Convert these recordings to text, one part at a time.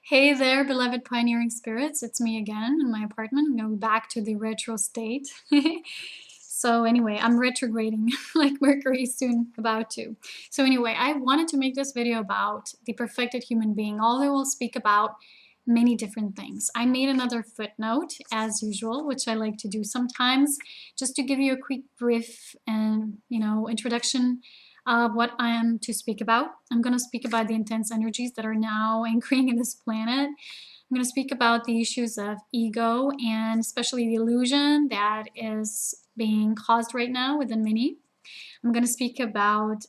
Hey there, beloved pioneering spirits. It's me again in my apartment. I'm going back to the retro state. So anyway, I'm retrograding like Mercury is soon about to. So anyway, I wanted to make this video about the perfected human being, although we'll speak about many different things. I made another footnote as usual, which I like to do sometimes, just to give you a quick brief and introduction what I am to speak about. I'm going to speak about the intense energies that are now anchoring in this planet. I'm going to speak about the issues of ego and especially the illusion that is being caused right now within many. I'm going to speak about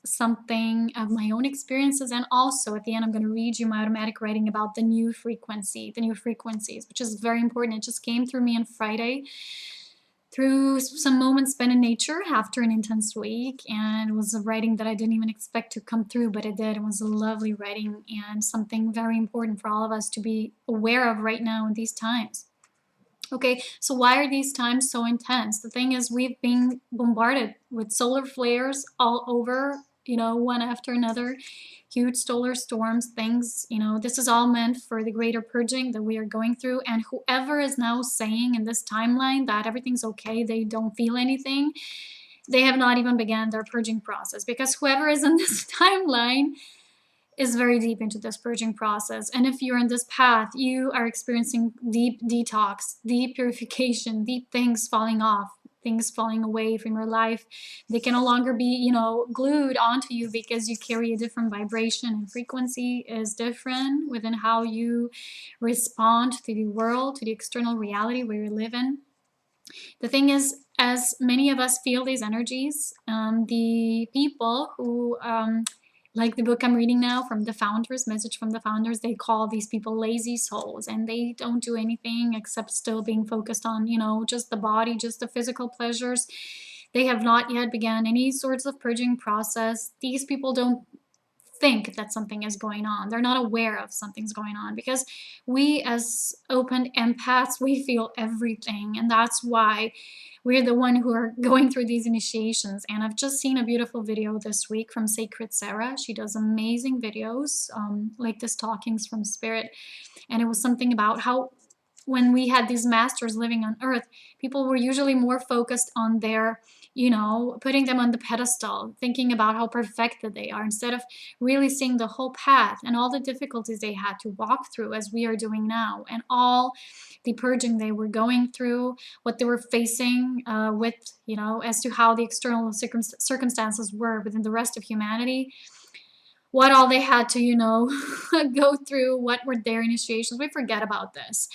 something of my own experiences, and also at the end I'm going to read you my automatic writing about the new frequencies, which is very important. It just came through me on Friday through some moments spent in nature after an intense week, and it was a writing that I didn't even expect to come through, but it did. It was a lovely writing and something very important for all of us to be aware of right now in these times. Okay, so why are these times so intense? The thing is, we've been bombarded with solar flares all over, one after another, huge solar storms, things, this is all meant for the greater purging that we are going through. And whoever is now saying in this timeline that everything's okay, they don't feel anything, they have not even begun their purging process, because whoever is in this timeline is very deep into this purging process. And if you're in this path, you are experiencing deep detox, deep purification, deep things falling off, things falling away from your life. They can no longer be, glued onto you, because you carry a different vibration, and frequency is different within how you respond to the world, to the external reality where you live in. The thing is, as many of us feel these energies, the people who like the book I'm reading now from the founders, Message from the Founders, they call these people lazy souls, and they don't do anything except still being focused on, just the body, just the physical pleasures. They have not yet begun any sorts of purging process. These people don't think that something is going on. They're not aware of something's going on, because we as open empaths, we feel everything, and that's why we're the one who are going through these initiations. And I've just seen a beautiful video this week from Sacred Sarah. She does amazing videos like this Talkings from Spirit, and it was something about how when we had these masters living on earth, people were usually more focused on their, putting them on the pedestal, thinking about how perfected they are, instead of really seeing the whole path and all the difficulties they had to walk through, as we are doing now, and all the purging they were going through, what they were facing with, as to how the external circumstances were within the rest of humanity, what all they had to, go through, what were their initiations. We forget about this.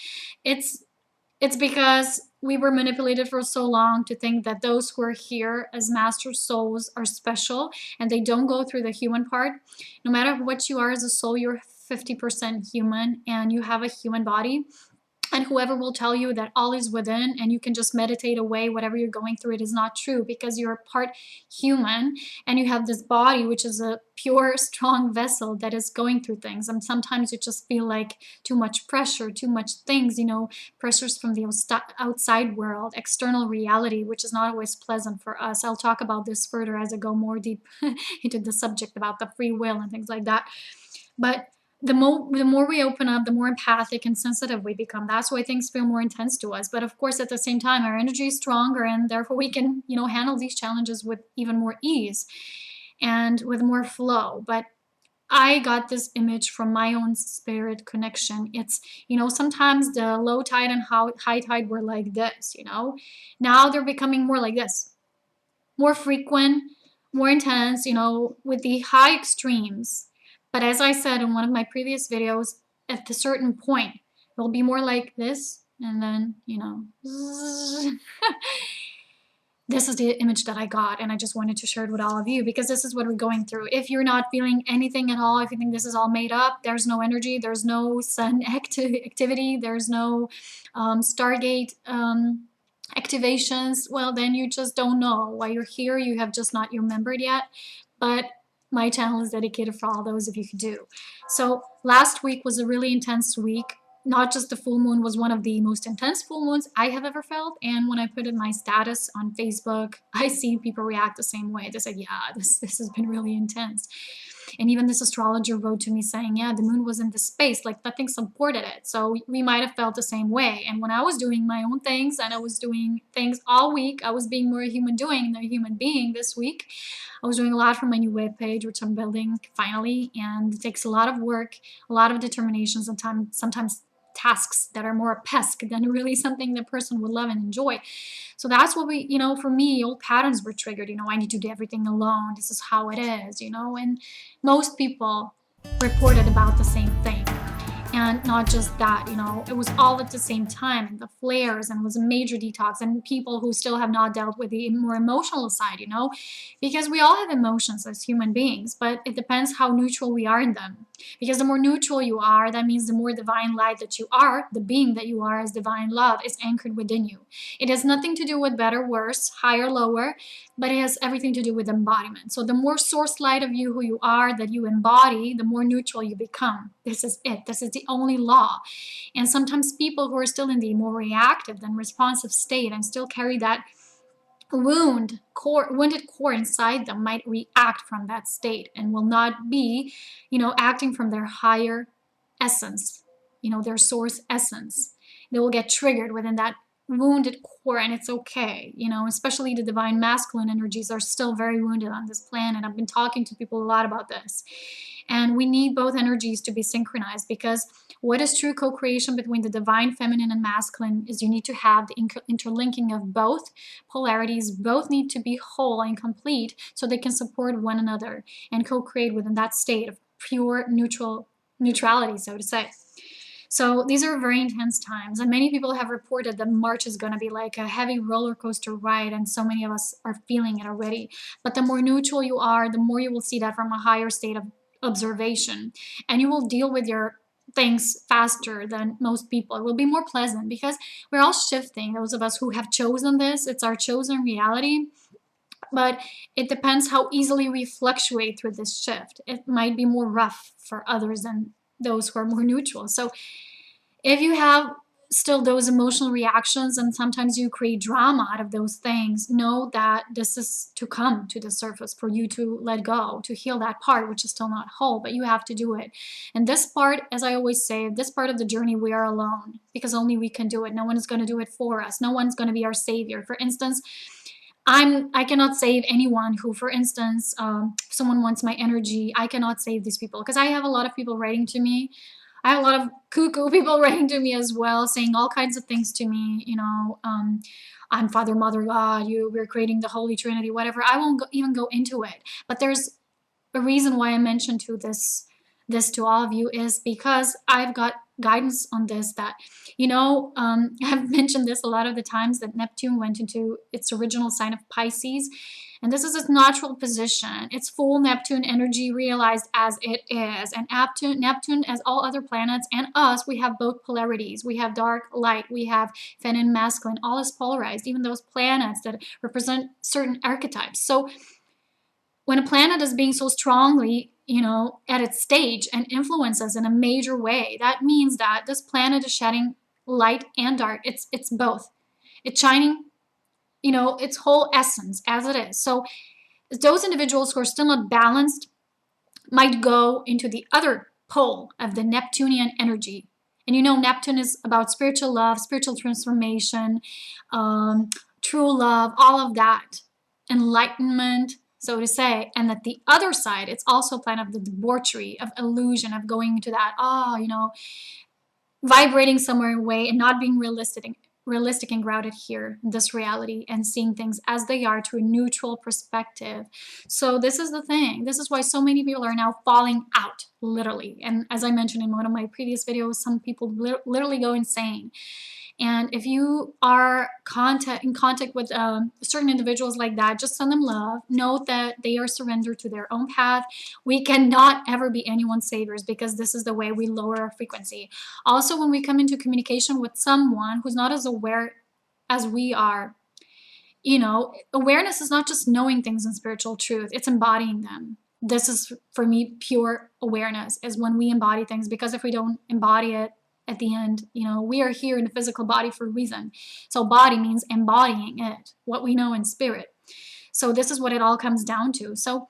It's because we were manipulated for so long to think that those who are here as master souls are special, and they don't go through the human part. No matter what you are as a soul, you're 50% human, and you have a human body. And whoever will tell you that all is within and you can just meditate away whatever you're going through, it is not true, because you're part human and you have this body, which is a pure, strong vessel that is going through things. And sometimes you just feel like too much pressure, too much things, pressures from the outside world, external reality, which is not always pleasant for us. I'll talk about this further as I go more deep into the subject about the free will and things like that. But the more we open up, the more empathic and sensitive we become. That's why things feel more intense to us. But of course, at the same time, our energy is stronger, and therefore we can, handle these challenges with even more ease and with more flow. But I got this image from my own spirit connection. It's, sometimes the low tide and high tide were like this, Now they're becoming more like this, more frequent, more intense, with the high extremes. But as I said in one of my previous videos, at a certain point, it'll be more like this, and then, this is the image that I got, and I just wanted to share it with all of you, because this is what we're going through. If you're not feeling anything at all, if you think this is all made up, there's no energy, there's no sun activity, there's no Stargate activations, well, then you just don't know why you're here. You have just not remembered yet. But my channel is dedicated for all those of you who do. So last week was a really intense week. not just the full moon was one of the most intense full moons I have ever felt. And when I put in my status on Facebook, I see people react the same way. They said, yeah, this has been really intense. And even this astrologer wrote to me saying, yeah, the moon was in the space, like nothing supported it. So we might have felt the same way. And when I was doing my own things and I was doing things all week, I was being more a human doing than a human being this week. I was doing a lot for my new webpage, which I'm building finally. And it takes a lot of work, a lot of determination, sometimes tasks that are more a pesc than really something the person would love and enjoy. So that's what we, for me, old patterns were triggered. I need to do everything alone. This is how it is, and most people reported about the same thing. And not just that, it was all at the same time, and the flares, and it was a major detox, and people who still have not dealt with the more emotional side, because we all have emotions as human beings, but it depends how neutral we are in them. Because the more neutral you are, that means the more divine light that you are, the being that you are as divine love is anchored within you. It has nothing to do with better, worse, higher, lower, but it has everything to do with embodiment. So the more source light of you, who you are, that you embody, the more neutral you become. This is it. This is the only law. And sometimes people who are still in the more reactive than responsive state and still carry that wounded core inside them might react from that state and will not be, acting from their higher essence, their source essence. They will get triggered within that wounded core, and it's okay, especially the divine masculine energies are still very wounded on this planet. I've been talking to people a lot about this. And we need both energies to be synchronized, because what is true co-creation between the divine feminine and masculine is you need to have the interlinking of both polarities. Both need to be whole and complete so they can support one another and co-create within that state of pure neutrality, so to say. So these are very intense times, and many people have reported that March is going to be like a heavy roller coaster ride, and so many of us are feeling it already. But the more neutral you are, the more you will see that from a higher state of observation, and you will deal with your things faster than most people. It will be more pleasant because we're all shifting. Those of us who have chosen this, it's our chosen reality. But it depends how easily we fluctuate through this shift. It might be more rough for others than those who are more neutral. So if you have still those emotional reactions and sometimes you create drama out of those things, know that this is to come to the surface for you to let go, to heal that part which is still not whole, but you have to do it. And this part, as I always say, this part of the journey, we are alone, because only we can do it. No one is going to do it for us. No one's going to be our savior. For instance, I cannot save anyone who, for instance, if someone wants my energy, I cannot save these people, because I have a lot of people writing to me. I have a lot of cuckoo people writing to me as well, saying all kinds of things to me, I'm Father, Mother, God, we're creating the Holy Trinity, whatever. I won't even go into it. But there's a reason why I mentioned this to all of you, is because I've got guidance on this, that, I've mentioned this a lot of the times, that Neptune went into its original sign of Pisces, and this is its natural position. It's full Neptune energy realized as it is. And Neptune, as all other planets and us, we have both polarities. We have dark, light. We have feminine, masculine. All is polarized, even those planets that represent certain archetypes. So when a planet is being so strongly, at its stage and influences in a major way, that means that this planet is shedding light and dark. It's both. It's shining, its whole essence as it is. So those individuals who are still not balanced might go into the other pole of the Neptunian energy. And Neptune is about spiritual love, spiritual transformation, true love, all of that, enlightenment, so to say. And at the other side, it's also a planet of the debauchery, of illusion, of going into that, vibrating somewhere away and not being realistic and grounded here in this reality, and seeing things as they are to a neutral perspective. So this is the thing. This is why so many people are now falling out, literally. And as I mentioned in one of my previous videos, some people literally go insane. And if you are in contact with certain individuals like that, just send them love. Note that they are surrendered to their own path. We cannot ever be anyone's saviors, because this is the way we lower our frequency. Also, when we come into communication with someone who's not as aware as we are, awareness is not just knowing things in spiritual truth, it's embodying them. This is, for me, pure awareness, is when we embody things, because if we don't embody it, at the end. You know, we are here in the physical body for a reason. So body means embodying it, what we know in spirit. So this is what it all comes down to. So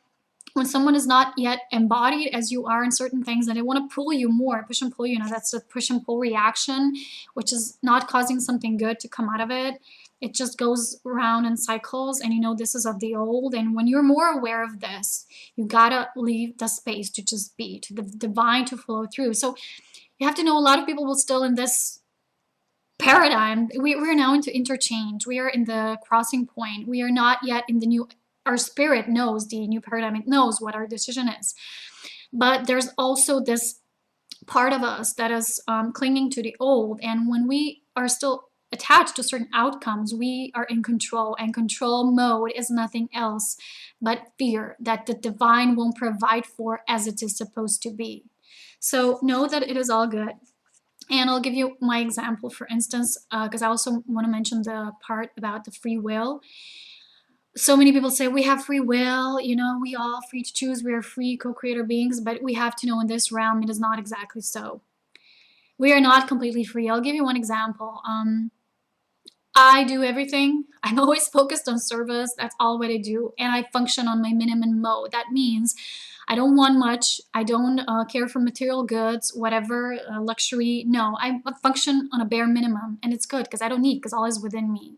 when someone is not yet embodied as you are in certain things and they want to pull you more, push and pull you, that's a push and pull reaction, which is not causing something good to come out of it. It just goes around in cycles, and this is of the old. And when you're more aware of this, you gotta leave the space to just be, to the divine to flow through. So you have to know a lot of people will still in this paradigm. We're now into interchange. We are in the crossing point. We are not yet in the new. Our spirit knows the new paradigm. It knows what our decision is. But there's also this part of us that is clinging to the old. And when we are still attached to certain outcomes, we are in control. And control mode is nothing else but fear that the divine won't provide for as it is supposed to be. So know that it is all good. And I'll give you my example, for instance, because I also want to mention the part about the free will. So many people say we have free will, we all free to choose, we are free co-creator beings, but we have to know in this realm it is not exactly so. We are not completely free. I'll give you one example. I do everything. I'm always focused on service. That's all what I do. And I function on my minimum mode. That means I don't want much. I don't care for material goods, whatever, luxury. No, I function on a bare minimum. And it's good because I don't need, because all is within me,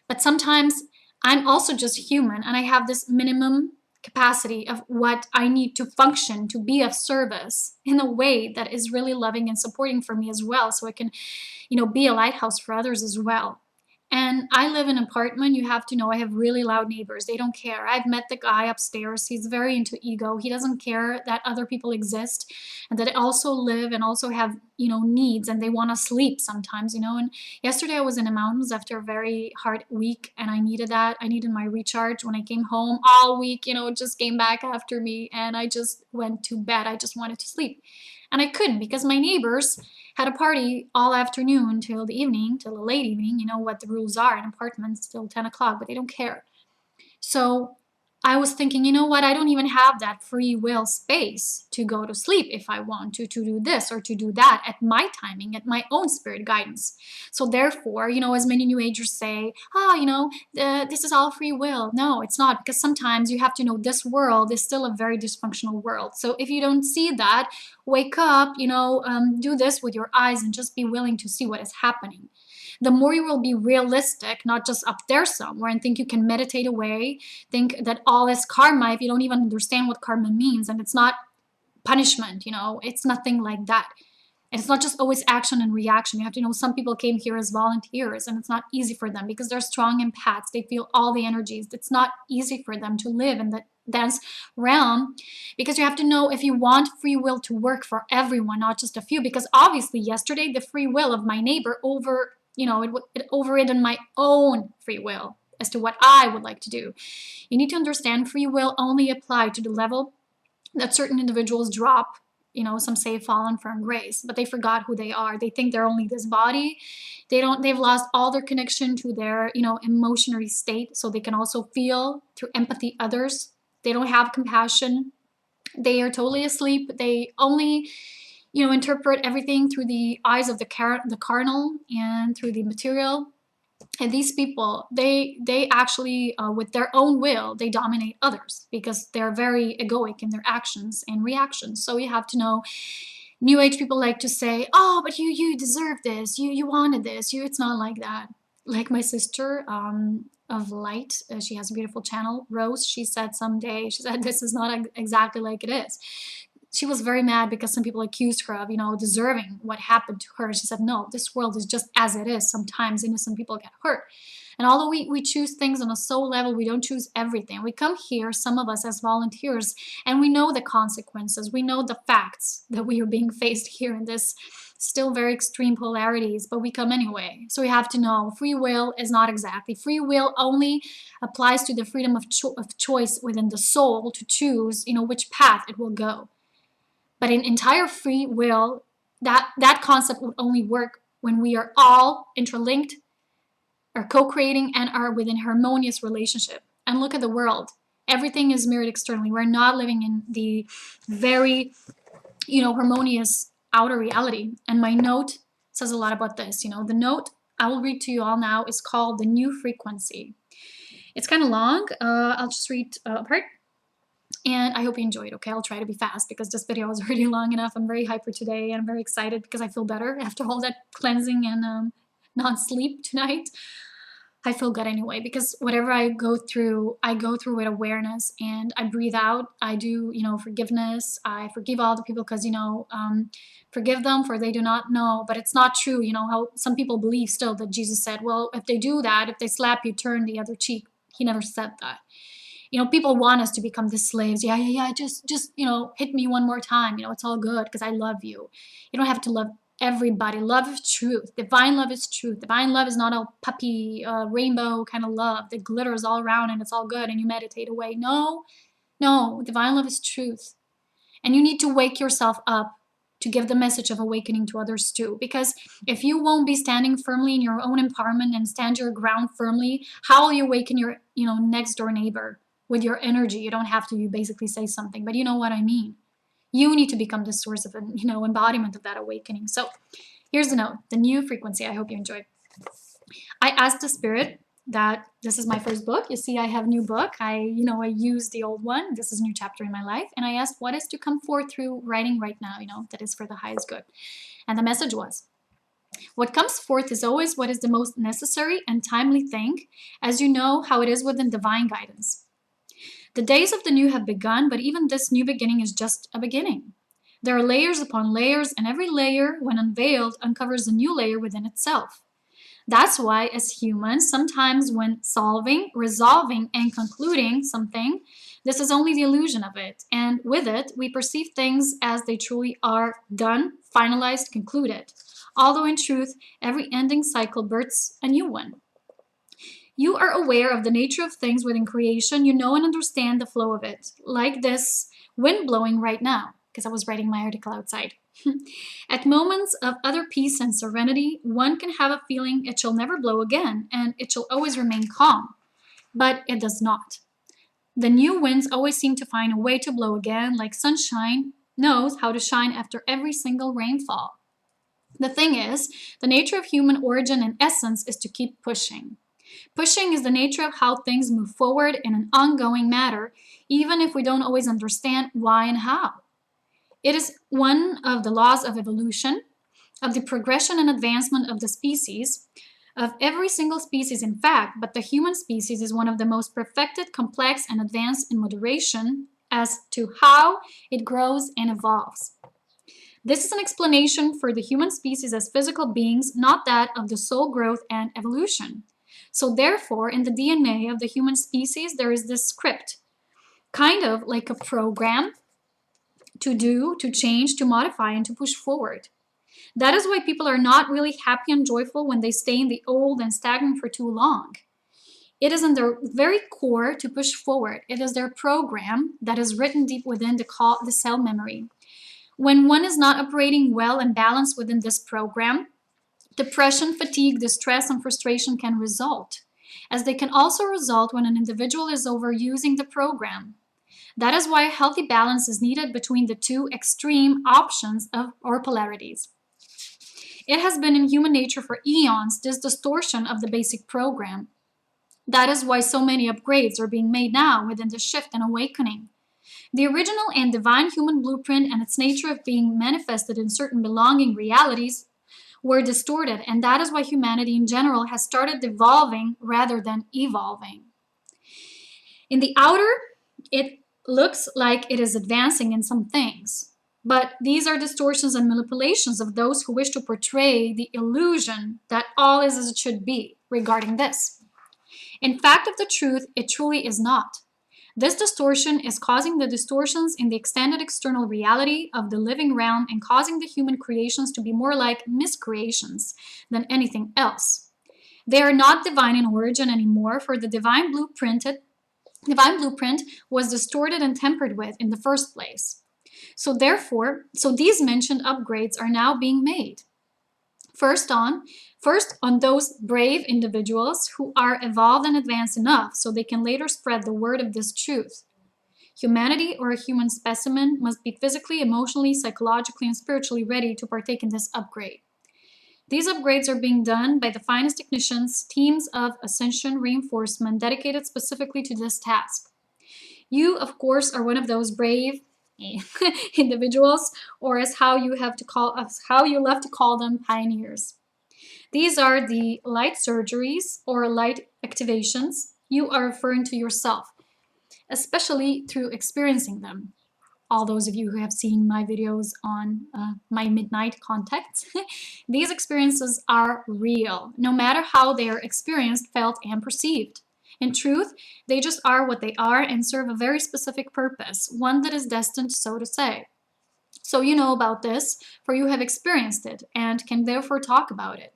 But sometimes I'm also just human, and I have this minimum capacity of what I need to function, to be of service in a way that is really loving and supporting for me as well. So I can, be a lighthouse for others as well. And I live in an apartment. You have to know I have really loud neighbors. They don't care. I've met the guy upstairs. He's very into ego. He doesn't care that other people exist and that they also live and also have, needs, and they want to sleep sometimes, And yesterday I was in the mountains after a very hard week, and I needed that. I needed my recharge. When I came home all week, it just came back after me, and I just went to bed. I just wanted to sleep. And I couldn't because my neighbors had a party all afternoon till the evening, till the late evening. You know what the rules are in apartments till 10 o'clock, but they don't care. So I was thinking, you know what? I don't even have that free will space to go to sleep if I want to do this or to do that at my timing, at my own spirit guidance. So therefore, as many New Agers say, this is all free will. No, it's not, because sometimes you have to know this world is still a very dysfunctional world. So if you don't see that, wake up, do this with your eyes and just be willing to see what is happening. The more you will be realistic, not just up there somewhere and think you can meditate away, think that all is karma if you don't even understand what karma means. And it's not punishment, it's nothing like that. And it's not just always action and reaction. You have to know some people came here as volunteers, and it's not easy for them because they're strong empaths. They feel all the energies. It's not easy for them to live in the dense realm, because you have to know if you want free will to work for everyone, not just a few. Because obviously yesterday the free will of my neighbor it overridden my own free will as to what I would like to do. You need to understand free will only apply to the level that certain individuals drop. Some say fallen from grace, but they forgot who they are. They think they're only this body. They've lost all their connection to their, emotionary state, so they can also feel through empathy others. They don't have compassion. They are totally asleep. They only interpret everything through the eyes of the carnal and through the material. And these people, they actually, with their own will, they dominate others because they're very egoic in their actions and reactions. So you have to know, New Age people like to say, oh, but you deserve this, you wanted this. It's not like that. Like my sister of light, she has a beautiful channel, Rose, she said this is not exactly like it is. She was very mad because some people accused her of, deserving what happened to her. She said, no, this world is just as it is. Sometimes innocent people get hurt. And although we choose things on a soul level, we don't choose everything. We come here, some of us as volunteers, and we know the consequences. We know the facts that we are being faced here in this still very extreme polarities, but we come anyway. So we have to know free will is not exactly. Free will only applies to the freedom of choice within the soul to choose, which path it will go. But in entire free will, that concept would only work when we are all interlinked, are co-creating, and are within harmonious relationship. And look at the world. Everything is mirrored externally. We're not living in the very, harmonious outer reality. And my note says a lot about this. You know, the note I will read to you all now is called The New Frequency. It's kind of long. I'll just read a part. And I hope you enjoyed, okay? I'll try to be fast because this video is already long enough. I'm very hyper today and I'm very excited because I feel better after all that cleansing and non-sleep tonight. I feel good anyway because whatever I go through with awareness and I breathe out. I do, you know, forgiveness. I forgive all the people because, you know, forgive them for they do not know. But it's not true, you know, how some people believe still that Jesus said, well, if they do that, if they slap you, turn the other cheek. He never said that. You know, people want us to become the slaves. Yeah. Just, you know, hit me one more time. You know, it's all good because I love you. You don't have to love everybody. Love is truth. Divine love is truth. Divine love is not a puppy, rainbow kind of love that glitters all around and it's all good and you meditate away. No, divine love is truth. And you need to wake yourself up to give the message of awakening to others too. Because if you won't be standing firmly in your own empowerment and stand your ground firmly, how will you awaken your, you know, next door neighbor with your energy? You don't have to, you basically say something, but you know what I mean. You need to become the source of, you know, embodiment of that awakening. So here's the note, the new frequency. I hope you enjoyed. I asked the spirit that this is my first book. You see, I have a new book. I use the old one. This is a new chapter in my life. And I asked what is to come forth through writing right now, you know, that is for the highest good. And the message was, what comes forth is always what is the most necessary and timely thing, as you know how it is within divine guidance. The days of the new have begun, but even this new beginning is just a beginning. There are layers upon layers, and every layer, when unveiled, uncovers a new layer within itself. That's why, as humans, sometimes when solving, resolving, and concluding something, this is only the illusion of it. And with it, we perceive things as they truly are done, finalized, concluded. Although in truth, every ending cycle births a new one. You are aware of the nature of things within creation. You know and understand the flow of it. Like this wind blowing right now, because I was writing my article outside. At moments of utter peace and serenity, one can have a feeling it shall never blow again, and it shall always remain calm. But it does not. The new winds always seem to find a way to blow again, like sunshine knows how to shine after every single rainfall. The thing is, the nature of human origin and essence is to keep pushing. Pushing is the nature of how things move forward in an ongoing matter, even if we don't always understand why and how. It is one of the laws of evolution, of the progression and advancement of the species, of every single species in fact, but the human species is one of the most perfected, complex, and advanced in moderation as to how it grows and evolves. This is an explanation for the human species as physical beings, not that of the soul growth and evolution. So therefore, in the DNA of the human species, there is this script, kind of like a program to do, to change, to modify, and to push forward. That is why people are not really happy and joyful when they stay in the old and stagnant for too long. It is in their very core to push forward. It is their program that is written deep within the cell memory. When one is not operating well and balanced within this program, depression, fatigue, distress, and frustration can result, as they can also result when an individual is overusing the program. That is why a healthy balance is needed between the two extreme options or polarities. It has been in human nature for eons, this distortion of the basic program. That is why so many upgrades are being made now within the shift and awakening. The original and divine human blueprint and its nature of being manifested in certain belonging realities were distorted, and that is why humanity in general has started devolving rather than evolving. In the outer, it looks like it is advancing in some things, but these are distortions and manipulations of those who wish to portray the illusion that all is as it should be regarding this. In fact of the truth, it truly is not. This distortion is causing the distortions in the extended external reality of the living realm and causing the human creations to be more like miscreations than anything else. They are not divine in origin anymore, for the divine blueprint was distorted and tampered with in the first place. So these mentioned upgrades are now being made. First on those brave individuals who are evolved and advanced enough so they can later spread the word of this truth. Humanity, or a human specimen, must be physically, emotionally, psychologically, and spiritually ready to partake in this upgrade. These upgrades are being done by the finest technicians, teams of Ascension reinforcement dedicated specifically to this task. You, of course, are one of those brave individuals, or as how you love to call them, pioneers. These are the light surgeries or light activations. You are referring to yourself, especially through experiencing them. All those of you who have seen my videos on my midnight contacts, these experiences are real, no matter how they are experienced, felt, and perceived. In truth, they just are what they are and serve a very specific purpose, one that is destined, so to say. So you know about this, for you have experienced it and can therefore talk about it.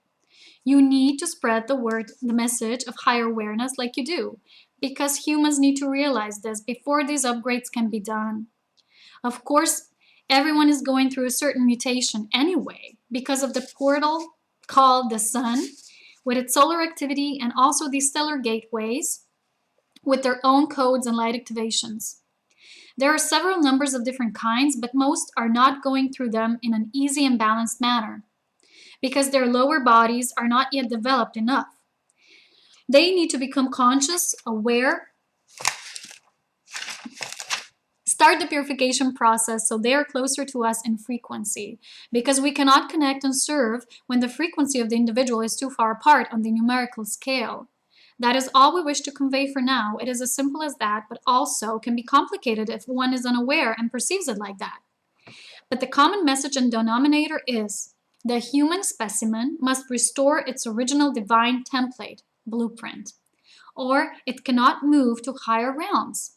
You need to spread the word, the message of higher awareness like you do, because humans need to realize this before these upgrades can be done. Of course, everyone is going through a certain mutation anyway, because of the portal called the Sun, with its solar activity, and also these stellar gateways with their own codes and light activations. There are several numbers of different kinds, but most are not going through them in an easy and balanced manner, because their lower bodies are not yet developed enough. They need to become conscious, aware, start the purification process so they are closer to us in frequency, because we cannot connect and serve when the frequency of the individual is too far apart on the numerical scale. That is all we wish to convey for now. It is as simple as that, but also can be complicated if one is unaware and perceives it like that. But the common message and denominator is the human specimen must restore its original divine template, blueprint, or it cannot move to higher realms.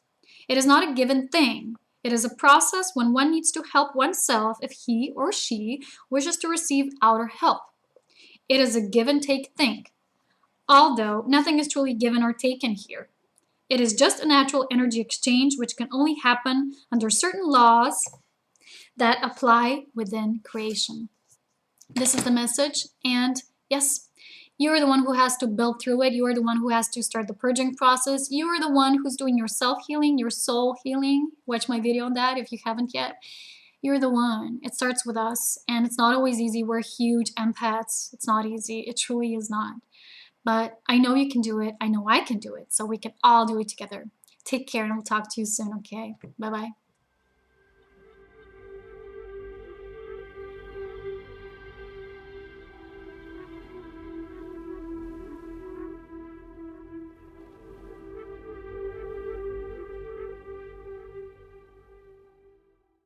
It is not a given thing. It is a process when one needs to help oneself if he or she wishes to receive outer help. It is a give and take thing, although nothing is truly given or taken here. It is just a natural energy exchange which can only happen under certain laws that apply within creation. This is the message, and yes, you are the one who has to build through it. You are the one who has to start the purging process. You are the one who's doing your self-healing, your soul healing. Watch my video on that if you haven't yet. You're the one. It starts with us, and it's not always easy. We're huge empaths. It's not easy. It truly is not. But I know you can do it. I know I can do it. So we can all do it together. Take care, and we'll talk to you soon, okay? Bye-bye.